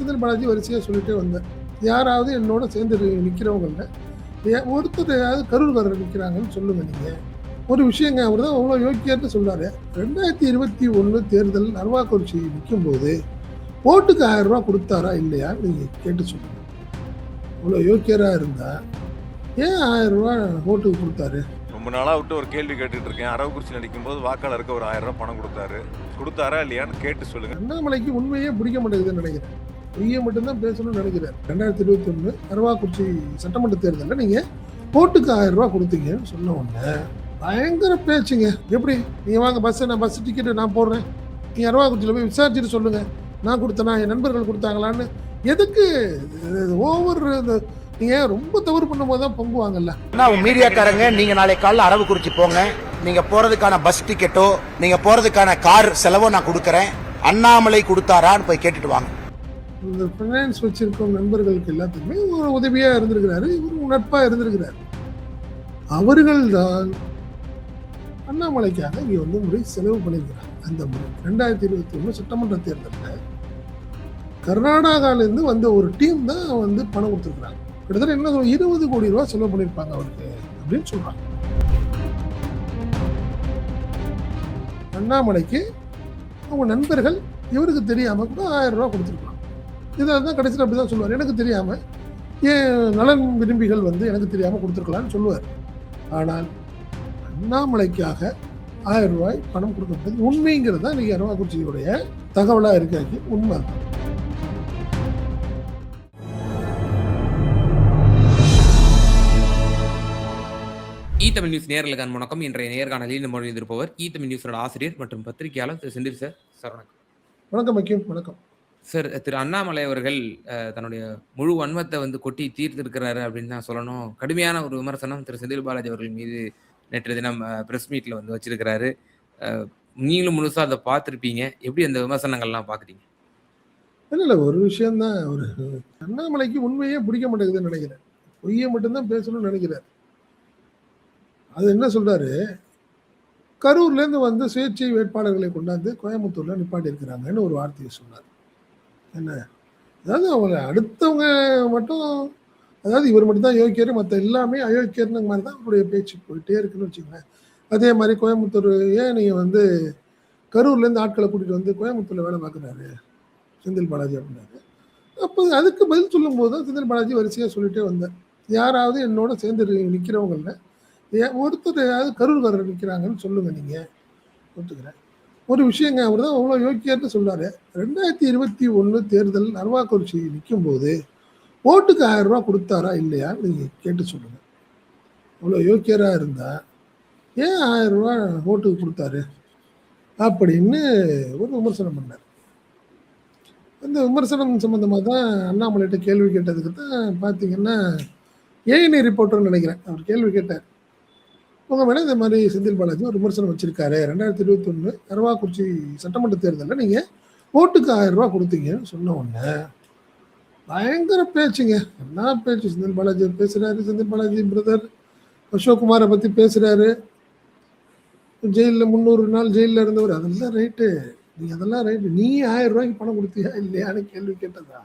செந்தில் பாலாஜி வரிசையாக சொல்லிட்டே வந்தேன். யாராவது என்னோட சேர்ந்து நிற்கிறவங்கள ஒருத்தர் கரூர்காரர் நிற்கிறாங்கன்னு சொல்லுங்க நீங்க. ஒரு விஷயங்க, அவர் தான் அவ்வளோ யோக்கியர்னு சொல்றாரு. 2021 தேர்தல் அருவாக்குறிச்சி நிற்கும் போது ஓட்டுக்கு 1000 ரூபா கொடுத்தாரா இல்லையா நீங்க கேட்டு சொல்லுங்க. அவ்வளோ யோக்கியரா இருந்தா ஏன் 1000 ரூபா ஓட்டுக்கு கொடுத்தாரு? ரொம்ப நாளா விட்டு ஒரு கேள்வி கேட்டுட்டு இருக்கேன். அரவக்குறிச்சி நடிக்கும் போது வாக்காளருக்கு ஒரு 1000 ரூபாய் பணம் கொடுத்தாரா இல்லையான்னு கேட்டு சொல்லுங்க. அண்ணாமலைக்கு உண்மையே பிடிக்க மாட்டேங்குதுன்னு நினைக்கிறேன். பொய்யை மட்டும்தான் பேசணும்னு நினைக்கிறேன். 2021 அரவாக்குறிச்சி சட்டமன்ற தேர்தலில் நீங்க ஓட்டுக்கு 1000 ரூபா கொடுத்தீங்கன்னு சொன்ன உடனே பயங்கர பேச்சுங்க. எப்படி நீங்க வாங்க நான் பஸ் டிக்கெட்டு நான் போடுறேன், நீங்க அரவாக்குறிச்சியில் போய் விசாரிச்சுட்டு சொல்லுங்க நான் கொடுத்தனா என் நண்பர்கள் கொடுத்தாங்களான்னு. எதுக்கு ஓவர் நீங்க ரொம்ப தவறு பண்ணும்போது தான் பொங்குவாங்கல்ல. மீடியாக்காரங்க நீங்க நாளை காலைல அரவக்குறிச்சி போங்க, நீங்க போறதுக்கான பஸ் டிக்கெட்டோ நீங்க போறதுக்கான கார் செலவோ நான் கொடுக்கறேன், அண்ணாமலை கொடுத்தாரான்னு போய் கேட்டுட்டு வாங்க. இந்த ஃபைனான்ஸ் வச்சிருக்கும் நண்பர்களுக்கு எல்லாத்துக்குமே ஒரு உதவியா இருந்திருக்கிறாரு, இவரும் நட்பா இருந்திருக்கிறாரு. அவர்கள் தான் அண்ணாமலைக்காக இங்க வந்து முறை செலவு பண்ணியிருக்கிறாங்க. அந்த முறை 2021 சட்டமன்ற தேர்தலில் கர்நாடகாவிலிருந்து வந்த ஒரு டீம் தான் வந்து பணம் கொடுத்துருக்குறாங்க. கிட்டத்தட்ட என்ன 20 கோடி ரூபாய் செலவு பண்ணியிருப்பாங்க அவருக்கு அப்படின்னு சொல்றாங்க. அண்ணாமலைக்கு அவங்க நண்பர்கள் இவருக்கு தெரியாம கூட 1000 ரூபாய் கொடுத்துருக்கலாம். இதான் கடைசியில் அப்படிதான் சொல்லுவார். எனக்கு தெரியாம ஏன் நலன் விரும்பிகள் வந்து எனக்கு தெரியாம கொடுத்துருக்கலாம்னு சொல்லுவார். ஆனால் அண்ணாமலைக்காக 1000 ரூபாய் பணம் கொடுக்கப்பட்டது உண்மைங்கிறது தான் இன்னைக்கு அரவாக்குறிச்சியுடைய தகவலா இருக்காச்சு. உண்மை தமிழ் நியூஸ் நேயர்களுக்கான வணக்கம். இன்றைய நேர்காணலில் நம்ம இருப்பவர் தமிழ் நியூஸோட ஆசிரியர் மற்றும் பத்திரிகையாளர் திரு செந்தில் சார். சார் வணக்கம். வணக்கம். வணக்கம் சார். திரு அண்ணாமலை அவர்கள் தன்னுடைய முழு வன்மத்தை வந்து கொட்டி தீர்த்திருக்கிறாரு அப்படின்னு தான் சொல்லணும். கடுமையான ஒரு விமர்சனம் திரு செந்தில் பாலாஜி அவர்கள் மீது நேற்று தினம் பிரஸ் மீட்ல வந்து வச்சிருக்கிறாரு. நீங்களும் முழுசா அதை பார்த்துருப்பீங்க. எப்படி அந்த விமர்சனங்கள்லாம் பாக்குறீங்க? இல்ல ஒரு விஷயம்தான், ஒரு அண்ணாமலைக்கு உண்மையே பிடிக்க மாட்டேங்குதுன்னு நினைக்கிறேன். பொய்யை மட்டும்தான் பேசணும்னு நினைக்கிறார். அது என்ன சொல்றாரு, கரூர்ல இருந்து வந்து சுயேட்சை வேட்பாளர்களை கொண்டாந்து கோயம்புத்தூர்ல நிப்பாட்டி இருக்கிறாங்கன்னு ஒரு வார்த்தையை சொன்னார். என்ன, அதாவது அவங்க அடுத்தவங்க மட்டும், அதாவது இவர் மட்டும் தான் யோக்கியர், மற்ற எல்லாமே அயோக்கியர்னு மாதிரி தான் அவருடைய பேச்சு போயிட்டே இருக்குன்னு வச்சுக்கோங்களேன். அதே மாதிரி கோயம்புத்தூர் ஏன் நீங்க வந்து கரூர்ல இருந்து ஆட்களை கூட்டிட்டு வந்து கோயம்புத்தூர்ல வேலை பார்க்குறாரு செந்தில் பாலாஜி அப்படின்னாரு. அப்போ அதுக்கு பதில் சொல்லும் போது தான் செந்தில் பாலாஜி வரிசையா சொல்லிட்டே வந்தேன். யாராவது என்னோட சேர்ந்து நிற்கிறவங்கள ஒருத்தர் கரூர்காரர் நிற்கிறாங்கன்னு சொல்லுங்க நீங்க. ஒத்துக்கிறேன். ஒரு விஷயங்க, அவர் தான் அவ்வளோ யோக்கியர்னு சொல்றாரு. 2021 தேர்தல் அருவாக்குறிச்சி நிற்கும் போது ஓட்டுக்கு 1000 ரூபா கொடுத்தாரா இல்லையா நீங்க கேட்டு சொல்லுங்க. அவ்வளோ யோக்கியரா இருந்தா ஏன் 1000 ரூபா ஓட்டுக்கு கொடுத்தாரு அப்படின்னு ஒரு விமர்சனம் பண்ணார். அந்த விமர்சனம் சம்பந்தமாக தான் அண்ணாமலைகிட்ட கேள்வி கேட்டதுக்கு தான் பார்த்தீங்கன்னா ஏஎன்ஐ ரிப்போர்ட்டர்னு நினைக்கிறேன், அவர் கேள்வி கேட்டார். உங்க மேலே இந்த மாதிரி செந்தில் பாலாஜி ஒரு விமர்சனம் வச்சிருக்காரு. 2021 அரவாக்குறிச்சி சட்டமன்ற தேர்தலில் நீங்க ஓட்டுக்கு 1000 ரூபா கொடுத்தீங்கன்னு சொன்ன உடனே பயங்கர பேச்சுங்க. என்ன பேச்சு, செந்தில் பாலாஜி பேசுறாரு, செந்தில் பாலாஜி பிரதர் அசோக்குமாரை பத்தி பேசுறாரு. ஜெயிலில் 300 நாள் ஜெயிலில் இருந்தவர், அதெல்லாம் ரைட்டு, நீங்க அதெல்லாம் ரைட்டு, நீ 1000 ரூபாய்க்கு பணம் கொடுத்தியா இல்லையான்னு கேள்வி கேட்டதா?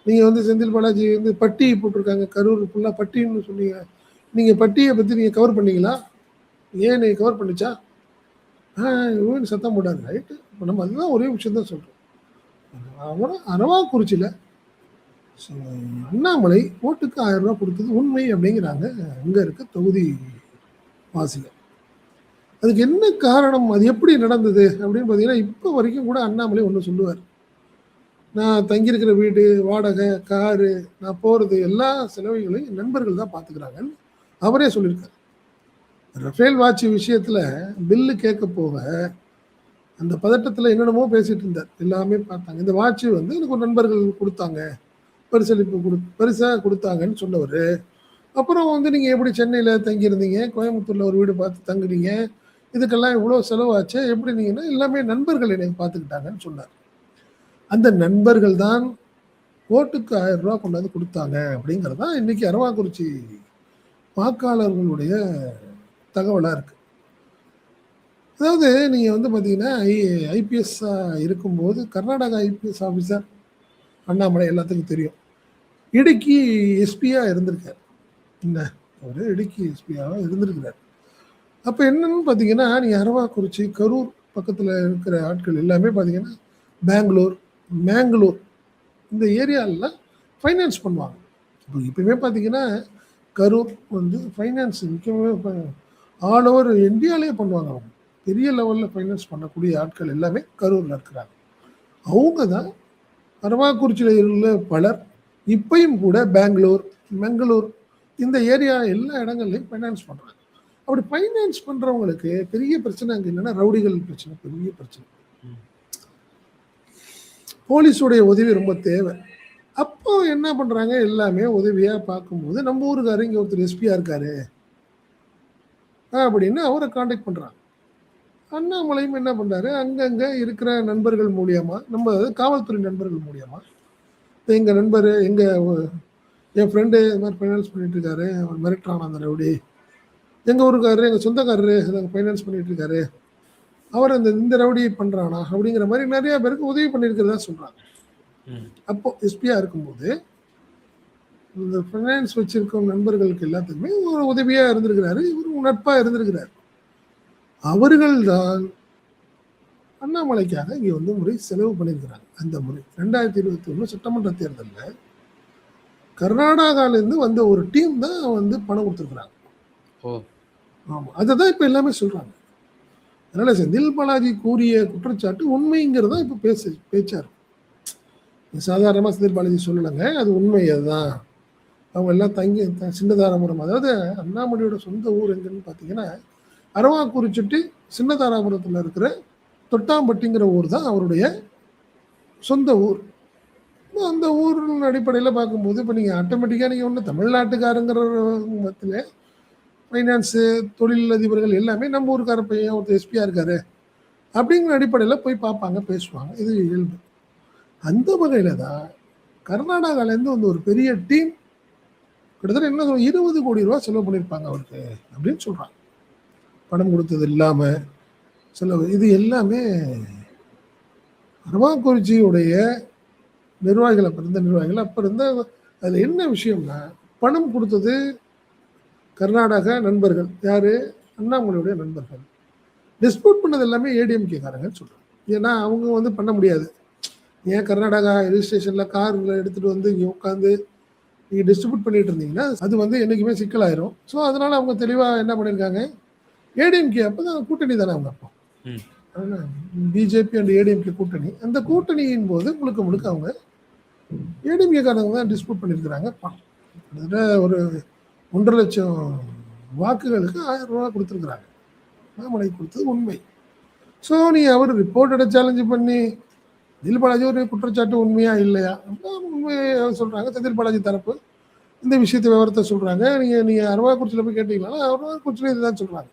நீங்க வந்து செந்தில் பாலாஜி வந்து பட்டி போட்டிருக்காங்க, கரூர் ஃபுல்லா பட்டின்னு சொன்னீங்க. நீங்க பட்டியை பத்தி நீங்க கவர் பண்ணீங்களா? ஏன் நீங்க கவர் பண்ணிச்சா? சத்தம் போடாது, ரைட்டு. இப்போ நம்ம அதுதான் ஒரே விஷயம் தான் சொல்றோம். அவனை அரவாக்குறிச்சியில அண்ணாமலை ஓட்டுக்கு 1000 ரூபாய் கொடுத்தது உண்மை அப்படிங்கிறாங்க அங்க இருக்க தொகுதி வாசிகள். அதுக்கு என்ன காரணம், அது எப்படி நடந்தது அப்படின்னு பார்த்தீங்கன்னா, இப்போ வரைக்கும் கூட அண்ணாமலை ஒன்று சொல்லுவார். நான் தங்கியிருக்கிற வீடு, வாடகை, காரு, நான் போகிறது எல்லா செலவுகளையும் என் நண்பர்கள் தான் பார்த்துக்கிறாங்கன்னு அவரே சொல்லியிருக்காரு. ரஃபேல் வாட்ச் விஷயத்தில் பில்லு கேட்க போக அந்த பதட்டத்தில் என்னென்னமோ பேசிட்டு இருந்தார். எல்லாமே பார்த்தாங்க. இந்த வாட்ச் வந்து எனக்கு ஒரு நண்பர்கள் கொடுத்தாங்க, பரிசாக கொடுத்தாங்கன்னு சொன்னவர். அப்புறம் வந்து நீங்கள் எப்படி சென்னையில் தங்கியிருந்தீங்க, கோயம்புத்தூரில் ஒரு வீடு பார்த்து தங்குனீங்க, இதுக்கெல்லாம் இவ்வளோ செலவாச்சு, எப்படி நீங்கன்னா எல்லாமே நண்பர்கள் என்னை பார்த்துக்கிட்டாங்கன்னு சொன்னார். அந்த நண்பர்கள் தான் ஓட்டுக்கு 1000 ரூபா கொண்டாந்து கொடுத்தாங்க அப்படிங்கிறது தான் இன்னைக்கு அரவாக்குறிச்சி வாக்காளர்களுடைய தகவலாக இருக்கு. அதாவது நீங்கள் வந்து பார்த்தீங்கன்னா ஐபிஎஸ் இருக்கும்போது கர்நாடகா ஐபிஎஸ் ஆஃபீஸர் அண்ணாமலை எல்லாத்துக்கும் தெரியும். இடுக்கி எஸ்பியா இருந்திருக்காரு. என்ன அவர் இடுக்கி எஸ்பியாக இருந்திருக்கிறார். அப்போ என்னன்னு பார்த்தீங்கன்னா, நீ அரவாக்குறிச்சி, கரூர் பக்கத்தில் இருக்கிற ஆட்கள் எல்லாமே பார்த்தீங்கன்னா பெங்களூர், மேங்களூர் இந்த ஏரியாலெலாம் ஃபைனான்ஸ் பண்ணுவாங்க. இப்போ இப்போயுமே பார்த்தீங்கன்னா கரூர் வந்து ஃபைனான்ஸ் முக்கியமாக ஆல் ஓவர் இந்தியாவிலே பண்ணுவாங்க. அவங்க பெரிய லெவலில் ஃபைனான்ஸ் பண்ணக்கூடிய ஆட்கள் எல்லாமே கரூரில் இருக்கிறாங்க. அவங்க தான் அரவாக்குறிச்சியில் உள்ள பலர் இப்பயும் கூட பெங்களூர், மங்களூர் இந்த ஏரியா எல்லா இடங்கள்லையும் ஃபைனான்ஸ் பண்ணுறாங்க. அப்படி ஃபைனான்ஸ் பண்ணுறவங்களுக்கு பெரிய பிரச்சனை அங்கே என்னென்னா ரவுடிகள் பிரச்சனை, பெரிய பிரச்சனை. போலீஸுடைய உதவி ரொம்ப தேவை. அப்போ என்ன பண்ணுறாங்க, எல்லாமே உதவியாக பார்க்கும்போது நம்ம ஊருக்காரு இங்கே ஒருத்தர் எஸ்பியாக இருக்காரு அப்படின்னு அவரை காண்டாக்ட் பண்ணுறாங்க. அண்ணாமலையும் என்ன பண்ணுறாரு, அங்கங்கே இருக்கிற நண்பர்கள் மூலியமாக, நம்ம காவல்துறை நண்பர்கள் மூலியமாக, எங்கள் நண்பர் என் ஃப்ரெண்டு இது மாதிரி ஃபைனான்ஸ் பண்ணிட்டு இருக்காரு, அவர் மிரட்டுறான் அந்த ரவுடி, எங்கள் ஊருக்காரரு எங்கள் சொந்தக்காரரு நாங்கள் ஃபைனான்ஸ் பண்ணிட்டு இருக்காரு, அவர் இந்த ரவுடி பண்ணுறானா அப்படிங்கிற மாதிரி நிறையா பேருக்கு உதவி பண்ணியிருக்கிறதா சொல்கிறாங்க. அப்போ எஸ்பியாக இருக்கும்போது இந்த ஃபைனான்ஸ் வச்சிருக்க நண்பர்களுக்கு எல்லாத்துக்குமே ஒரு உதவியாக இருந்திருக்கிறாரு, இவரும் நட்பாக இருந்திருக்கிறார். அவர்கள் தான் அண்ணாமலைக்காக இங்கே வந்து முறை செலவு பண்ணியிருக்கிறாங்க. அந்த முறை 2021 சட்டமன்ற தேர்தலில் கர்நாடகாவிலேருந்து வந்த ஒரு டீம் தான் வந்து பணம் கொடுத்துருக்குறாங்க. ஆமாம், அதை தான் இப்போ எல்லாமே சொல்கிறாங்க. அதனால் செந்தில் பாலாஜி கூறிய குற்றச்சாட்டு உண்மைங்கிறதா இப்போ பேச்சா இருக்கும். சாதாரணமாக செந்தில் பாலாஜி சொல்லலைங்க, அது உண்மை. அதுதான் அவங்க எல்லாம் சின்னதாராபுரம், அதாவது அண்ணாமலையோட சொந்த ஊர் எங்கன்னு பார்த்தீங்கன்னா அரவாக்குறிச்சிட்டு சின்னதாராபுரத்தில் இருக்கிற தொட்டாம்பட்டிங்கிற ஊர் தான் அவருடைய சொந்த ஊர். அந்த ஊரின் அடிப்படையில் பார்க்கும்போது இப்போ நீங்கள் ஆட்டோமேட்டிக்காக நீங்கள் ஒன்று தமிழ்நாட்டுக்காரங்கிற மத்தியில் ஃபைனான்ஸு தொழிலதிபர்கள் எல்லாமே நம்ம ஊருக்கார பையன் ஒருத்தர் எஸ்பியாக இருக்காரு அப்படிங்கிற அடிப்படையில் போய் பார்ப்பாங்க, பேசுவாங்க. இது இயல்பு. அந்த வகையில் தான் கர்நாடகாவிலேருந்து வந்து ஒரு பெரிய டீம் கிட்டத்தட்ட என்ன 20 கோடி ரூபா செலவு பண்ணியிருப்பாங்க அவருக்கு அப்படின்னு சொல்கிறாங்க. பணம் கொடுத்தது இல்லாமல் செலவு, இது எல்லாமே அரவாக்குறிச்சியுடைய நிர்வாகிகள், அப்போ இருந்த நிர்வாகிகள். அப்போ இருந்த அதில் என்ன விஷயம்னா, பணம் கொடுத்தது கர்நாடகா நண்பர்கள், யார், அண்ணாமலையுடைய நண்பர்கள். டிஸ்பியூட் பண்ணது எல்லாமே ஏடிஎம்கேக்காரங்கன்னு சொல்கிறாங்க. ஏன்னா அவங்க வந்து பண்ண முடியாது. ஏன் கர்நாடகா ரெஜிஸ்ட்ரேஷனில் காரில் எடுத்துகிட்டு வந்து இங்கே உட்காந்து நீங்கள் டிஸ்ட்ரிபியூட் பண்ணிட்டு இருந்தீங்கன்னா அது வந்து என்றைக்குமே சிக்கலாயிரும். ஸோ அதனால் அவங்க தெளிவாக என்ன பண்ணியிருக்காங்க, ஏடிஎம்கே அப்போ தான் கூட்டணி தானே அவங்க, அப்போ பிஜேபி அண்ட் ஏடிஎம்கே கூட்டணி. அந்த கூட்டணியின் போது முழுக்க அவங்க ஏடிஎம்கேக்காரங்க தான் டிஸ்பியூட் பண்ணியிருக்கிறாங்க. கிட்டத்தட்ட ஒரு 1.5 லட்சம் வாக்குகளுக்கு 1000 ரூபா கொடுத்துருக்குறாங்க. அண்ணாமலை கொடுத்தது உண்மை. ஸோ நீ அவர் ரிப்போர்ட்டை சேலஞ்சு பண்ணி செந்தில் பாலாஜி ஒரு குற்றச்சாட்டு உண்மையா இல்லையா, உண்மையை சொல்கிறாங்க. செந்தில் பாலாஜி தரப்பு இந்த விஷயத்தை விவரத்தை சொல்கிறாங்க. நீங்கள் அரவாக்குறிச்சியில் போய் கேட்டீங்களா, அரவாக்குறிச்சியில் இதுதான் சொல்கிறாங்க.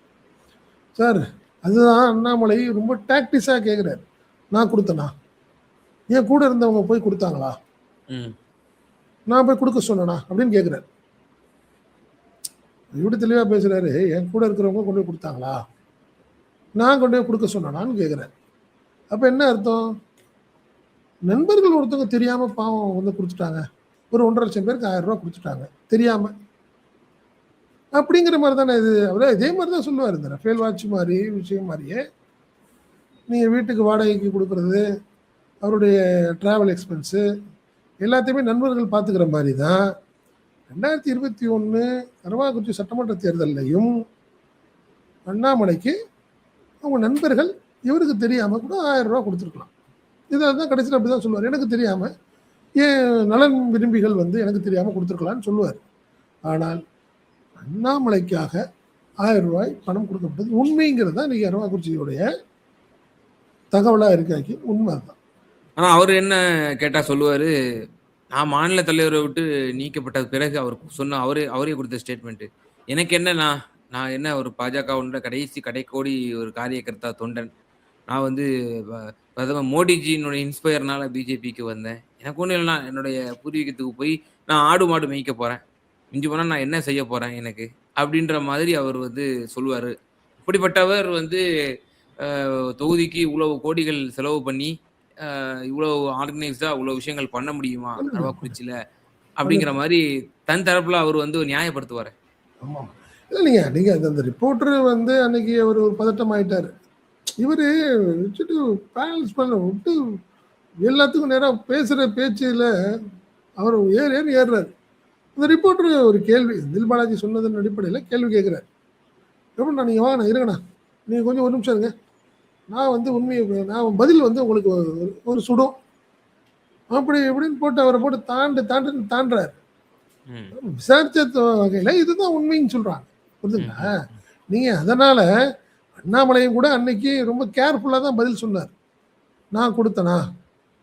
சார் அதுதான் அண்ணாமலை ரொம்ப டாக்டிஸாக கேட்குறாரு, நான் கொடுத்தேனா, என் கூட இருந்தவங்க போய் கொடுத்தாங்களா, நான் போய் கொடுக்க சொன்னேனா அப்படின்னு கேட்குறாரு. இப்படி தெளிவாக பேசுகிறாரு. என் கூட இருக்கிறவங்க கொண்டு போய் கொடுத்தாங்களா, நான் கொண்டு போய் கொடுக்க சொன்னேனான்னு கேட்குறாரு. அப்போ என்ன அர்த்தம், நண்பர்கள் ஒருத்தவங்க தெரியாமல் பாவம் வந்து கொடுத்துட்டாங்க, ஒரு 1.5 லட்சம் பேருக்கு 1000 ரூபா கொடுத்துட்டாங்க தெரியாமல், அப்படிங்கிற மாதிரி தானே இது. அவர் இதே மாதிரி தான் சொல்லுவார். இந்த ரஃபேல் வாட்ச் மாதிரி விஷயம் மாதிரியே நீங்கள் வீட்டுக்கு வாடகைக்கு கொடுக்குறது, அவருடைய ட்ராவல் எக்ஸ்பென்ஸு எல்லாத்தையுமே நண்பர்கள் பார்த்துக்கிற மாதிரி தான் 2021 அரவாக்குறிச்சி சட்டமன்ற தேர்தலையும் அண்ணாமலைக்கு அவங்க நண்பர்கள் இவருக்கு தெரியாமல் கூட 1000 ரூபா கொடுத்துருக்கலாம். இதை தான் கடைசியில் அப்படி தான் சொல்லுவார், எனக்கு தெரியாமல் ஏன் நலன் விரும்பிகள் வந்து எனக்கு தெரியாமல் கொடுத்துருக்கலான்னு சொல்லுவார். ஆனால் அண்ணாமலைக்காக 1000 ரூபாய் பணம் கொடுக்கப்பட்டது உண்மைங்கிறது தான் இன்றைக்கி அரவாக்குறிச்சியுடைய தகவலாக இருக்காக்கி உண்மை தான். ஆனால் அவர் என்ன கேட்டால் சொல்லுவார், நான் மாநில தலைவரை விட்டு நீக்கப்பட்ட பிறகு அவர் சொன்ன அவரே கொடுத்த ஸ்டேட்மெண்ட்டு, எனக்கு என்ன, நான் என்ன ஒரு பாஜக கடைசி கடைக்கோடி ஒரு காரியகர்த்தா தொண்டன், நான் வந்து பிரதமர் மோடிஜியினுடைய இன்ஸ்பயர்னால பிஜேபிக்கு வந்தேன், எனக்கு ஒன்றும் இல்லைனா என்னுடைய பூர்வீகத்துக்கு போய் நான் ஆடு மாடு மேய்க்க போகிறேன், மிஞ்சி போனால் நான் என்ன செய்ய போகிறேன் எனக்கு அப்படின்ற மாதிரி அவர் வந்து சொல்லுவார். இப்படிப்பட்டவர் வந்து தொகுதிக்கு இவ்வளவு கோடிகள் செலவு பண்ணி இவ்வளவு ஆர்கனைஸ்டா இவ்வளவு விஷயங்கள் பண்ண முடியுமா இல்ல, இல்ல. அரவாக்குறிச்சியில அப்படிங்கிற மாதிரி தன் தரப்புல அவர் வந்து நியாயப்படுத்துவாரு. ஆமா. இல்ல நீங்க அந்த ரிப்போர்ட்டர் வந்து அன்னைக்கு அவர் ஒரு பதட்டம் ஆயிட்டாரு. இவரு வச்சுட்டு பேலன்ஸ் பண்ண விட்டு எல்லாத்துக்கும் நேரா பேசுற பேச்சுல அவர் ஏறி ஏறுறாரு. அந்த ரிப்போர்ட்டர் ஒரு கேள்வி செந்தில் பாலாஜி சொன்னதன் அடிப்படையில் கேள்வி கேட்குறாரு. எப்படிண்ணா நீங்கள் வாங்கண்ணா இருங்கண்ணா, நீங்கள் கொஞ்சம் ஒரு நிமிஷம் இருங்க, நான் வந்து உண்மையை நான் பதில் வந்து உங்களுக்கு ஒரு சுடும் அப்படி இப்படின்னு போட்டு அவரை போட்டு தாண்டுறாரு. விசாரிச்ச வகையில் இதுதான் உண்மைன்னு சொல்றாங்க. புரியுதுங்களா? நீங்க அதனால அண்ணாமலையும் கூட அன்னைக்கு ரொம்ப கேர்ஃபுல்லா தான் பதில் சொன்னார். நான் கொடுத்தனா,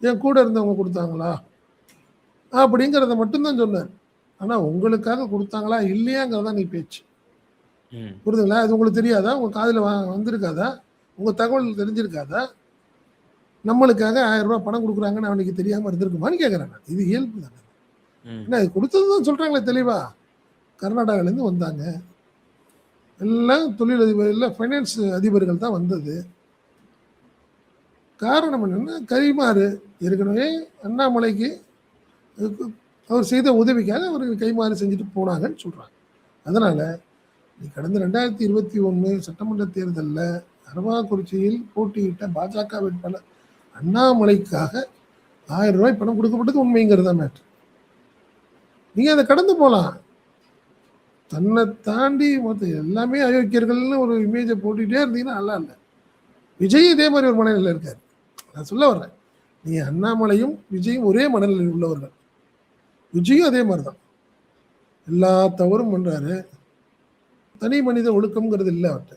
என் கூட இருந்தவங்க கொடுத்தாங்களா அப்படிங்கிறத மட்டும்தான் சொன்னார். ஆனா உங்களுக்காக கொடுத்தாங்களா இல்லையாங்கிறதா நீ பேச்சு. புரியுதுங்களா? அது உங்களுக்கு தெரியாதா? உங்க காதுல வந்திருக்காதா? உங்க தகவல் தெரிஞ்சிருக்காதா? நம்மளுக்காக 1000 ரூபாய் பணம் கொடுக்குறாங்கன்னு அவனுக்கு தெரியாம இருந்திருக்குமான்னு கேட்கறேன். இது இயல்பு தானே. என்ன இது கொடுத்ததுதான் சொல்றாங்களே தெளிவா. கர்நாடகால இருந்து வந்தாங்க, எல்லாம் தொழிலதிபர் இல்லை ஃபைனான்ஸ் அதிபர்கள் தான் வந்தது. காரணம் என்னன்னா கைமாறு ஏற்கனவே அண்ணாமலைக்கு அவர் செய்த உதவிக்காக அவருக்கு கைமாறு செஞ்சுட்டு போனாங்கன்னு சொல்றாங்க. அதனால நீ கடந்த 2021 சட்டமன்ற தேர்தலில் அரவாக்குறிச்சியில் போட்டியிட்ட பாஜக வேட்பாளர் அண்ணாமலைக்காக 1000 ரூபாய் பணம் கொடுக்கப்பட்டது உண்மைங்கிறதா மேட்ரு. நீங்க அதை கடந்து போகலாம். தன்னை தாண்டி மொத்த எல்லாமே அயோக்கியர்கள்னு ஒரு இமேஜை போட்டுக்கிட்டே இருந்தீங்கன்னா நல்லா இல்லை. விஜய் இதே மாதிரி ஒரு மனநிலையில் இருக்காரு. நான் சொல்ல வர்றேன், நீ அண்ணாமலையும் விஜயும் ஒரே மனநிலையில் உள்ளவர்கள். விஜயும் அதே மாதிரி தான் எல்லா தவறும் பண்றாரு. தனி மனித ஒழுக்கம்ங்கிறது இல்லை அவர்கிட்ட,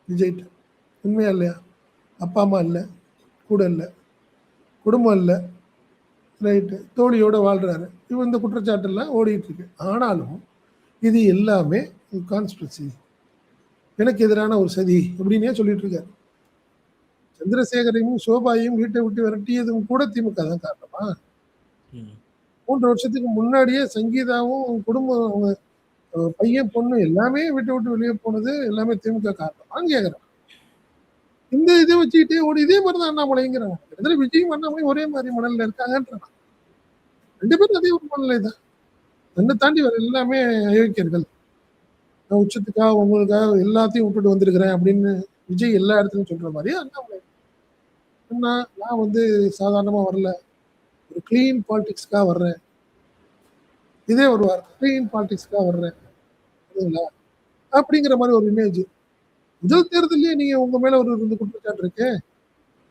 விஜய்கிட்ட. உண்மையா இல்லையா? அப்பா அம்மா இல்லை, கூட இல்லை, குடும்பம் இல்லை, ரைட்டு, தோழியோட வாழ்றாரு. இவன் இந்த குற்றச்சாட்டெல்லாம் ஓடிட்டு இருக்கு. ஆனாலும் இது எல்லாமே கான்ஸ்பிரசி, எனக்கு எதிரான ஒரு சதி அப்படின்னே சொல்லிட்டு இருக்காரு. சந்திரசேகரையும் சோபாயையும் வீட்டை விட்டு விரட்டியதும் கூட திமுக தான் காரணமா? 3 வருஷத்துக்கு முன்னாடியே சங்கீதாவும் குடும்பம், அவங்க பையன் பொண்ணு எல்லாமே வீட்டை விட்டு வெளியே போனது எல்லாமே திமுக காரணமான்னு கேட்கறான். இந்த இதை வச்சுக்கிட்டே ஓடி இதே மாதிரி தான் அண்ணாமலைங்கிறாங்க. கிட்டத்தட்ட விஜயும் அண்ணாமலையும் ஒரே மாதிரி மணல்ல இருக்காங்கன்றான். 2 பேரும் அதே ஒரு மனநிலை தான். தன்னை தாண்டி வர எல்லாமே அயோக்கியர்கள். நான் உச்சத்துக்காக உங்களுக்காக எல்லாத்தையும் விட்டுட்டு வந்திருக்கிறேன் அப்படின்னு விஜய் எல்லா இடத்துலையும் சொல்ற மாதிரி அண்ணாமலை அண்ணா நான் வந்து சாதாரணமா வரல, ஒரு கிளீன் பாலிடிக்ஸ்க்காக வர்றேன். இதே ஒரு வார்த்தை, கிளீன் பாலிடிக்ஸ்க்காக வர்றேன் அப்படிங்கிற மாதிரி ஒரு இமேஜ். முதல் தேர்தலே நீங்க உங்க மேல ஒரு குற்றச்சாட்டு இருக்கு.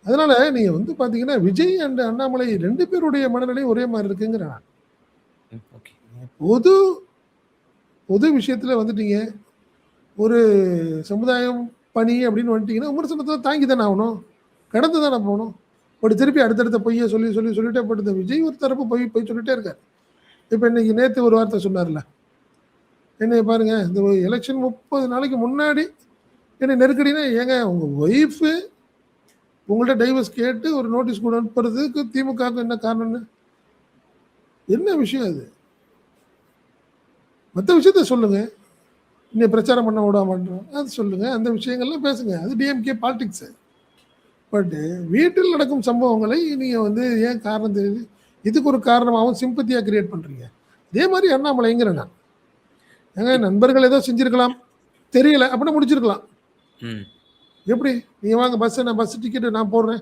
அதனால நீங்க வந்து பாத்தீங்கன்னா விஜய் அண்ட் அண்ணாமலை 2 பேருடைய மனநிலை ஒரே மாதிரி இருக்குங்கிற பொது பொது விஷயத்துல வந்துட்டீங்க. ஒரு சமுதாயம் பணி அப்படின்னு வந்துட்டீங்கன்னா விமர்சனத்தை தாங்கி தானே ஆகணும், கடந்து தானே போகணும். அப்படி திருப்பி அடுத்தடுத்த பொய்யை சொல்லிட்டே போட்டு விஜய் ஒரு தரப்பு போய் சொல்லிட்டே இருக்காரு. இப்போ இன்னைக்கு நேற்று ஒரு வார்த்தை சொன்னார்ல, என்னை பாருங்க இந்த எலெக்ஷன் 30 நாளைக்கு முன்னாடி என்ன நெருக்கடினா, ஏங்க உங்க ஒய்ஃபு உங்கள்ட்ட டைவர்ஸ் கேட்டு ஒரு நோட்டீஸ் கூட அனுப்புறதுக்கு திமுகவுக்கு என்ன காரணம்னு என்ன விஷயம் அது? மற்ற விஷயத்த சொல்லுங்க, இன்னும் பிரச்சாரம் பண்ண விடாமன்றோம் அது சொல்லுங்க, அந்த விஷயங்கள்லாம் பேசுங்க, அது டிஎம்கே பாலிடிக்ஸு. பட்டு வீட்டில் நடக்கும் சம்பவங்களை நீங்க வந்து ஏன் காரணம் தெரியுது இதுக்கு ஒரு காரணமாகவும் சிம்பத்தியா கிரியேட் பண்றீங்க. இதே மாதிரி அண்ணாமலைங்கிறேன் நான். ஏங்க நண்பர்கள் ஏதோ செஞ்சிருக்கலாம், தெரியல அப்படின்னு முடிச்சிருக்கலாம். எப்படி நீங்க வாங்க பஸ், நான் பஸ் டிக்கெட்டு நான் போடுறேன்,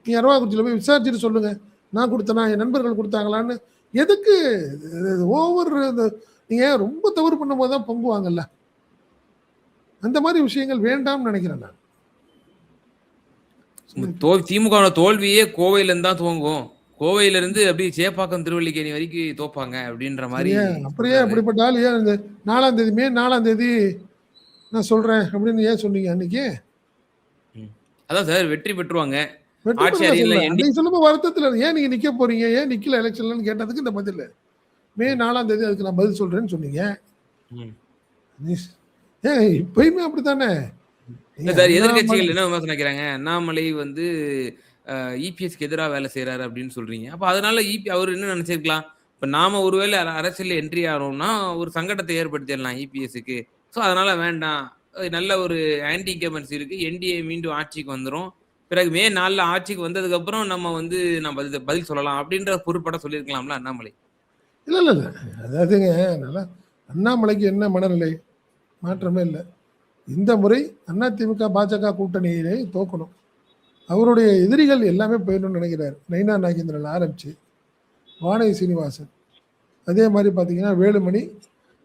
நீ அரவாக்குறிச்சியில் போய் விசாரிச்சுட்டு சொல்லுங்க, நான் கொடுத்தனா என் நண்பர்கள் கொடுத்தாங்களான்னு. எதுக்கு ஓவர் நீங்க ரொம்ப தவறு பண்ணும்போது தான் பொங்குவாங்கல்ல, அந்த மாதிரி விஷயங்கள் வேண்டாம்னு நினைக்கிறேன் நான். திமுக தோல்வியே கோவையில இருந்து தான் துவங்கும், கோவையில இருந்து அப்படியே சேப்பாக்கம் திருவல்லிக்கேணி வரைக்கும் தோப்பாங்க அப்படின்ற மாதிரி. அப்படியே அப்படிப்பட்ட ஆள் ஏன் இந்த 4ஆம் தேதி மே 4ஆம் தேதி நான் சொல்றேன் அப்படின்னு ஏன் சொன்னீங்க அன்னைக்கு? அதான் சார் வெற்றி பெற்றுவாங்க. சொல்லுங்க வருத்தத்துல ஏன் நீங்க நிக்க போறீங்க, ஏன் நிக்கல எலெக்ஷன்லன்னு கேட்டதுக்கு இந்த பதில் மே 4ஆம் தேதி அதுக்கு நான் பதில் சொல்றேன்னு சொன்னீங்க. ஏன் இப்பயுமே அப்படித்தானே? எதிர்கட்சிகள் என்ன விமர்சனம் வைக்கிறாங்க, அண்ணாமலை வந்து இபிஎஸ்க்கு எதிராக வேலை செய்யறாரு அப்படின்னு சொல்றீங்க. அப்ப அதனால அவர் என்ன நினைச்சிருக்கலாம், இப்ப நாம ஒருவேளை அரசியல் என்ட்ரி ஆகிறோம்னா ஒரு சங்கடத்தை ஏற்படுத்திடலாம் இபிஎஸ்க்கு. ஸோ அதனால வேண்டாம், நல்ல ஒரு ஆன்டி இன்கம்பன்சி இருக்கு, என்டிஏ மீண்டும் ஆட்சிக்கு வந்துடும், பிறகு மே 4ல ஆட்சிக்கு வந்ததுக்கு அப்புறம் நம்ம வந்து நம்ம பதில் சொல்லலாம் அப்படின்ற பொறுப்பட சொல்லியிருக்கலாம்ல அண்ணாமலை. இல்ல. அதாவதுங்க, நல்லா அண்ணாமலைக்கு என்ன மனநிலை? மாற்றமே இல்ல. இந்த முறை அதிமுக, பாஜக கூட்டணியிலே தோக்கணும். அவருடைய எதிரிகள் எல்லாமே போயிடணும்னு நினைக்கிறாரு. நயினா நாகேந்திரன் ஆரம்பிச்சு, வானதி சீனிவாசன், அதே மாதிரி பார்த்தீங்கன்னா வேலுமணி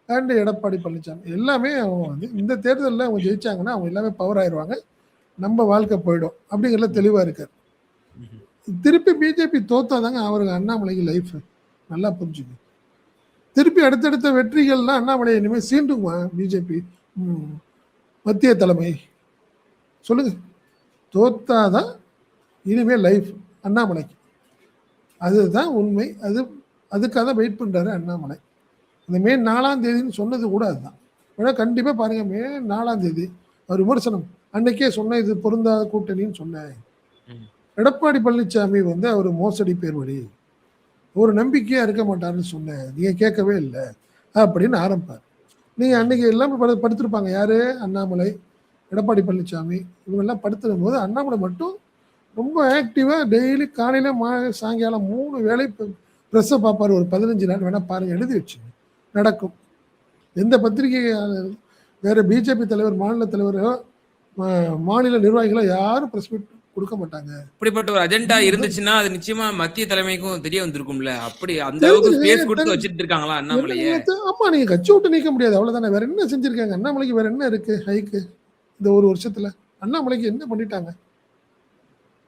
அண்ட் எடப்பாடி பழனிசாமி எல்லாமே அவங்க வந்து இந்த தேர்தலில் அவங்க ஜெயிச்சாங்கன்னா அவங்க எல்லாமே பவர் ஆயிடுவாங்க. நம்ம வாழ்க்கை போயிடும் அப்படிங்கிறதுல தெளிவாக இருக்கார். திருப்பி பிஜேபி தோத்தாதாங்க அவருக்கு அண்ணாமலைக்கு லைஃப். நல்லா புரிஞ்சுங்க. திருப்பி அடுத்தடுத்த வெற்றிகள்லாம் அண்ணாமலை இனிமேல் சீண்டுமா பிஜேபி மத்திய தலைமை? சொல்லுங்க. தோத்தாதான் இனிமேல் லைஃப் அண்ணாமலைக்கு. அதுதான் உண்மை. அதுக்காக தான் வெயிட் பண்ணுறாரு அண்ணாமலை. இந்த மே 4ஆம் தேதின்னு சொன்னது கூட அதுதான். ஆனால் கண்டிப்பாக பாருங்கள், மே 4ஆம் தேதி அவர் விமர்சனம் அன்னைக்கே சொன்ன இது பொருந்தாத கூட்டணின்னு சொன்னேன். எடப்பாடி பழனிசாமி வந்து அவர் மோசடி பேர் வழி, ஒரு நம்பிக்கையாக இருக்க மாட்டார்னு சொன்னேன், நீங்கள் கேட்கவே இல்லை அப்படின்னு ஆரம்பிப்பார். நீங்கள் அன்னைக்கு எல்லாமே படுத்திருப்பாங்க. யார்? அண்ணாமலை, எடப்பாடி பழனிசாமி இவங்கெல்லாம் படுத்துடும் போது அண்ணாமலை மட்டும் ரொம்ப ஆக்டிவாக டெய்லி காலையில் சாயங்காலம் 3 வேளை ப்ரெஸ்ஸை பார்ப்பார். ஒரு 15 நாள் வேணால் பாருங்கள், எழுதி வச்சுங்க. நடக்கும். எந்த பத்திரிகை வேறு பிஜேபி தலைவர், மாநில தலைவரோ, மாநில நிர்வாகிகளோ யாரும் ப்ரெஸ் மீட் கொடுக்க மாட்டாங்க. இப்படிப்பட்ட ஒரு அஜெண்டா இருந்துச்சுன்னா அது நிச்சயமா மத்திய தலைமைக்கும் தெரிய வந்திருக்கும்ல. அப்படி அந்த அளவுக்கு ஸ்பேஸ் கொடுத்து வச்சிட்டு இருக்காங்களா அண்ணாமலையே? ஆமா, நீங்க கட்சி விட்டு நீக்க முடியாது, அவ்வளவுதானே. வேற என்ன செஞ்சிருக்காங்க அண்ணாமலைக்கு? வேற என்ன இருக்கு ஹைக்கு இந்த ஒரு வருஷத்துல? அண்ணாமலைக்கு என்ன பண்ணிட்டாங்க?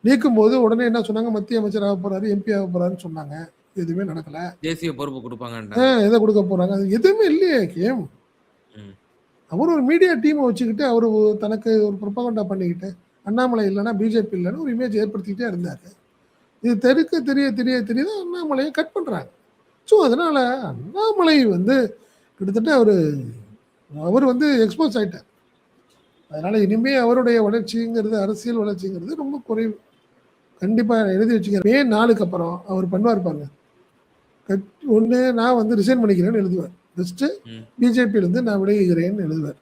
நீக்கும் போது உடனே என்ன சொன்னாங்க? மத்திய அமைச்சர் ஆக போறாரு, எம்பி ஆக போறாருன்னு சொன்னாங்க. எதுவுமே நடக்கல. தேசிய பொறுப்பு கொடுப்பாங்க. எதை கொடுக்க போறாங்க? அது எதுவுமே இல்லையே. கேம் அவர் ஒரு மீடியா டீமை வச்சுக்கிட்டு அவரு தனக்கு ஒரு ப்ரொபகண்டா பண்ணிக்கிட்டு அண்ணாமலை இல்லைன்னா பிஜேபி இல்லைன்னு ஒரு இமேஜ் ஏற்படுத்திக்கிட்டே இருந்தாரு. இது தெரிய அண்ணாமலையை கட் பண்றாங்க. ஸோ அதனால அண்ணாமலை வந்து கிட்டத்தட்ட அவர் வந்து எக்ஸ்போஸ் ஆயிட்டார். அதனால இனிமே அவருடைய வளர்ச்சிங்கிறது, அரசியல் வளர்ச்சிங்கிறது ரொம்ப குறைவு. கண்டிப்பா எழுதி வச்சுக்கிறேன். மே 4க்கு அப்புறம் அவர் பண்ணுவார் பாருங்க. ஒன்று நான் வந்து ரிசைன் பண்ணிக்கிறேன்னு எழுதுவார். ஃபஸ்ட்டு பிஜேபியிலேருந்து நான் விலகுகிறேன்னு எழுதுவார்.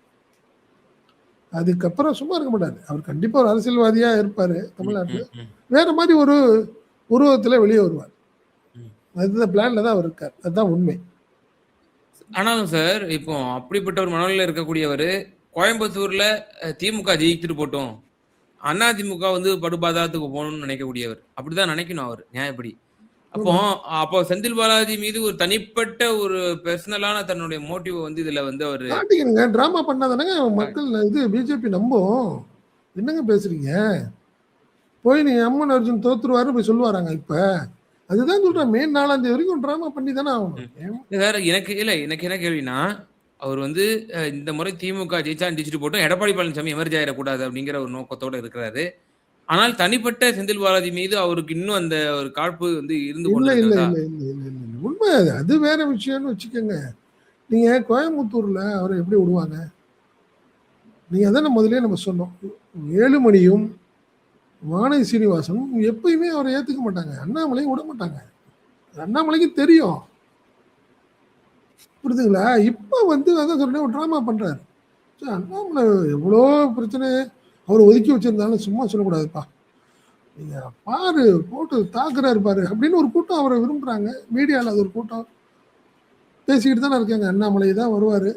அதுக்கப்புறம் சும்மா இருக்க மாட்டார். அவர் கண்டிப்பாக ஒரு அரசியல்வாதியாக இருப்பார். தமிழ்நாட்டில் வேற மாதிரி ஒரு உருவத்தில் வெளியே வருவார். அதுதான் பிளான்ல தான் அவர் இருக்கார். அதுதான் உண்மை. ஆனாலும் சார், இப்போ அப்படிப்பட்ட ஒரு மனநிலையில் இருக்கக்கூடியவர் கோயம்புத்தூர்ல திமுக ஜெயிச்சுட்டு போட்டோம், அதிமுக வந்து படுபாதாரத்துக்கு போகணும்னு நினைக்கக்கூடியவர். அப்படிதான் நினைக்கணும் அவர் நியாயப்படி. அப்போ செந்தில் பாலாஜி மீது ஒரு தனிப்பட்ட ஒரு பெர்சனலான தன்னுடைய மோட்டிவ் வந்து இதுல வந்து அவரு காட்டிக்கணுங்க. டிராமா பண்ணாதானங்க மக்கள் இது பிஜேபி நம்பும். என்னங்க பேசுறீங்க? போய் நீ அம்மன் அர்ஜுன் தோத்துருவாரு போய் சொல்லுவாராங்க. இப்ப அதுதான் சொல்றேன். மே 4ஆம் தேதி வரைக்கும் டிராமா பண்ணி தானே ஆகணும். வேற எனக்கு என்ன கேள்வினா, அவர் வந்து இந்த முறை திமுக ஜெயிச்சா ஜெயிச்சுட்டு போட்டோம், எடப்பாடி பழனிசாமி எமர்ஜ் ஆயிடக்கூடாது அப்படிங்கிற ஒரு நோக்கத்தோட இருக்கிறாரு. ஆனால் தனிப்பட்ட செந்தில் பாலாஜி மீது அவருக்கு இன்னும் அந்த ஒரு காழ்ப்பு வந்து இருந்து இல்ல உண்மை. அது வேற விஷயம்னு வச்சுக்கோங்க. நீங்க கோயம்புத்தூர்ல அவரை எப்படி விடுவாங்க? நீங்க அதான் முதலே நம்ம சொன்னோம். வேலுமணியும் வானதி சீனிவாசனும் எப்பயுமே அவரை ஏத்துக்க மாட்டாங்க. அண்ணாமலையும் விட மாட்டாங்க. அண்ணாமலைக்கு தெரியும். புரியுதுங்களா? இப்ப வந்து அதான் சொல்றேன், ஒரு டிராமா பண்றாரு. அண்ணாமலை எவ்வளோ பிரச்சனை அவர் ஒதுக்கி வச்சிருந்தாலும் சும்மா சொல்லக்கூடாதுப்பா. நீங்க பாரு, போட்டு தாக்குறாரு பாரு அப்படின்னு ஒரு கூட்டம் அவரை விரும்புறாங்க. மீடியாவில் அது ஒரு கூட்டம் பேசிக்கிட்டு தானே இருக்காங்க. அண்ணாமலை தான் வருவாரு,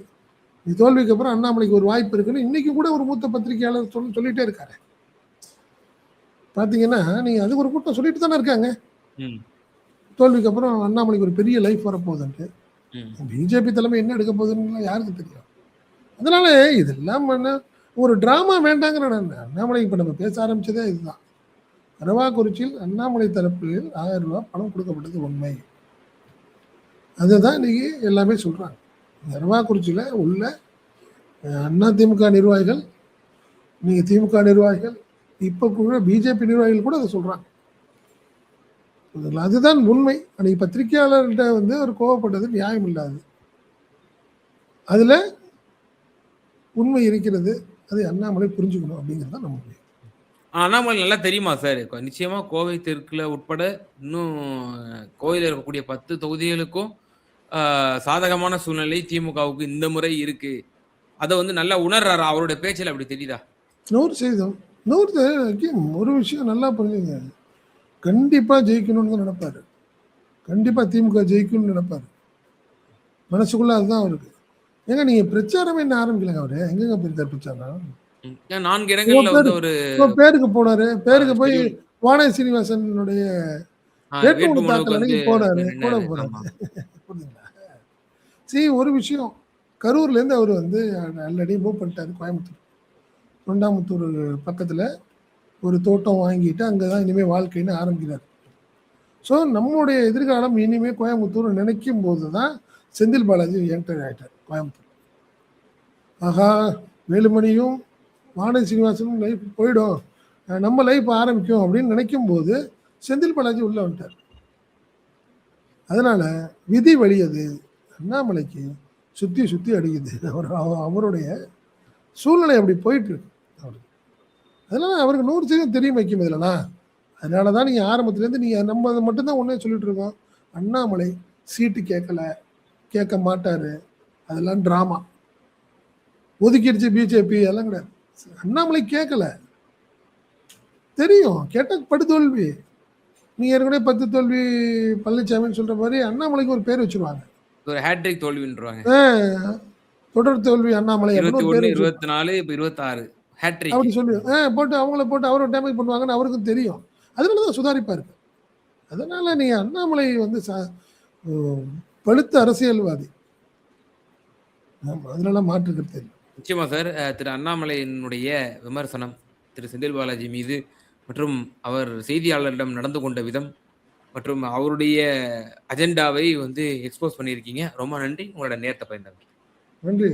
தோல்விக்கு அப்புறம் அண்ணாமலைக்கு ஒரு வாய்ப்பு இருக்குன்னு இன்னைக்கு கூட ஒரு மூத்த பத்திரிகையாளர் சொல்லிட்டே இருக்காரு. பாத்தீங்கன்னா நீங்க அது ஒரு கூட்டம் சொல்லிட்டு தானே இருக்காங்க. தோல்விக்கு அப்புறம் அண்ணாமலைக்கு ஒரு பெரிய லைஃப் வரப்போகுதுன்ட்டு. பிஜேபி தலைமை என்ன எடுக்க போகுதுன்னு யாருக்கு தெரியும்? அதனால இதெல்லாம் ஒரு டிராமா வேண்டாங்கிற அண்ணாமலை. இப்ப நம்ம பேச ஆரம்பிச்சதே இதுதான். அரவாக்குறிச்சியில் அண்ணாமலை தரப்பில் 1000 ரூபாய் பணம் கொடுக்கப்பட்டது உண்மை. அதுதான் இன்னைக்கு எல்லாமே சொல்றாங்க. அரவாக்குறிச்சியில உள்ள அதிமுக நிர்வாகிகள், நீங்க திமுக நிர்வாகிகள், இப்ப கூட பிஜேபி நிர்வாகிகள் கூட அதை சொல்றாங்க. அதுதான் உண்மை. அன்னைக்கு பத்திரிகையாளர்கிட்ட வந்து அவர் கோவப்பட்டது நியாயம் இல்லாது. அதுல உண்மை இருக்கிறது. அதை அண்ணாமலை புரிஞ்சுக்கணும் அப்படிங்கிறத நம்ம. அண்ணாமலை நல்லா தெரியுமா சார்? நிச்சயமா கோவை தெற்குல உட்பட இன்னும் கோவையில் இருக்கக்கூடிய 10 தொகுதிகளுக்கும் சாதகமான சூழ்நிலை திமுகவுக்கு இந்த முறை இருக்கு. அதை வந்து நல்லா உணர்றாரா? அவருடைய பேச்சில் அப்படி தெரியுதா? 100% ஒரு விஷயம் நல்லா புரிஞ்சுங்க. கண்டிப்பா ஜெயிக்கணும்னு தான் நினைப்பாரு. கண்டிப்பா திமுக ஜெயிக்கணும்னு நினைப்பாரு. மனசுக்குள்ள அதுதான் அவருக்கு. ஏங்க நீங்க பிரச்சாரமே இன்னும் ஆரம்பிக்கலங்க அவரு. எங்கங்க போயிருக்காரு பிரச்சாரம்? ஏன் 4 உங்க இடங்கள்ல வந்து பேரு ஒரு உங்க பேருக்கு போனாரு. பேருக்கு போய் ஷெட்யூல் வானதி சீனிவாசனுடைய வேட்புமனு வேட்புமனுவுக்கு தாக்கல் வந்து அன்னைக்கு போறாரு. கூட நின்னாரு. போறாரு. ஆமா. புரியுதுங்களா? ஒரு விஷயம். கரூர்லேருந்து அவர் வந்து ஆல்ரெடி மூவ் பண்ணிட்டாரு கோயம்புத்தூர். தொண்டாமுத்தூர் பக்கத்துல ஒரு தோட்டம் வாங்கிட்டு அங்கே தான் இனிமேல் வாழ்க்கைன்னு ஆரம்பிக்கிறார். ஸோ நம்முடைய எதிர்காலம் இனிமே கோயம்புத்தூர் நினைக்கும் போது தான் செந்தில் பாலாஜி என்டர் ஆகிட்டார் கோயம்புத்தூர். ஆகா, வேலுமணியும் வானதி சீனிவாசனும் லைஃப் போயிடும், நம்ம லைஃப் ஆரம்பிக்கும் அப்படின்னு நினைக்கும் போது செந்தில் பாலாஜி உள்ள வந்துட்டார். அதனால விதி வழியது அண்ணாமலைக்கு சுத்தி சுத்தி அடிக்குது. அவருடைய சூழ்நிலை அப்படி போயிட்டு இருக்கு அவருக்கு. அதனால அவருக்கு 100% தெரியும் வைக்கும் இதுலனா. அதனால தான் நீங்கள் ஆரம்பத்துலேருந்து நீங்கள் நம்ம அதை மட்டும்தான் ஒன்றே சொல்லிட்டு இருக்கோம். அண்ணாமலை சீட்டு கேட்கல, கேட்க மாட்டாரு, அதெல்லாம் ட்ராமா, ஒதுக்கிடுச்சு பிஜேபி, அதெல்லாம் கிடையாது. அண்ணாமலை கேட்கல, தெரியும் கேட்டால் படுதோல்வி. நீ ஏற்கனவே 10 தோல்வி பழனிசாமின்னு சொல்ற மாதிரி அண்ணாமலைக்கு ஒரு பேர் வச்சிருவாங்க. ஒரு ஹேட்ரிக் தோல்வின்றாங்க. தொடர் தோல்வி அண்ணாமலை அப்படின்னு ஒரு பேர் 21, 24, இப்ப 26 ஹேட்ரிக். அப்படி சொல்லி போட்டு அவங்கள போட்டு அவரை டேமேஜ் பண்ணுவாங்கன்னு அவருக்கும் தெரியும். அதனால தான் சுதாரிப்பா இருக்கு. அதனால நீ அண்ணாமலை வந்து பழுத்த அரசியல்வாதி. அதனால மாற்றுக்கிறது இல்லை. நிச்சயமா சார். திரு அண்ணாமலையினுடைய விமர்சனம் திரு செந்தில் பாலாஜி மீது மற்றும் அவர் செய்தியாளரிடம் நடந்து கொண்ட விதம் மற்றும் அவருடைய அஜெண்டாவை வந்து எக்ஸ்போஸ் பண்ணியிருக்கீங்க. ரொம்ப நன்றி உங்களோட நேரத்தை பயந்தது. நன்றி.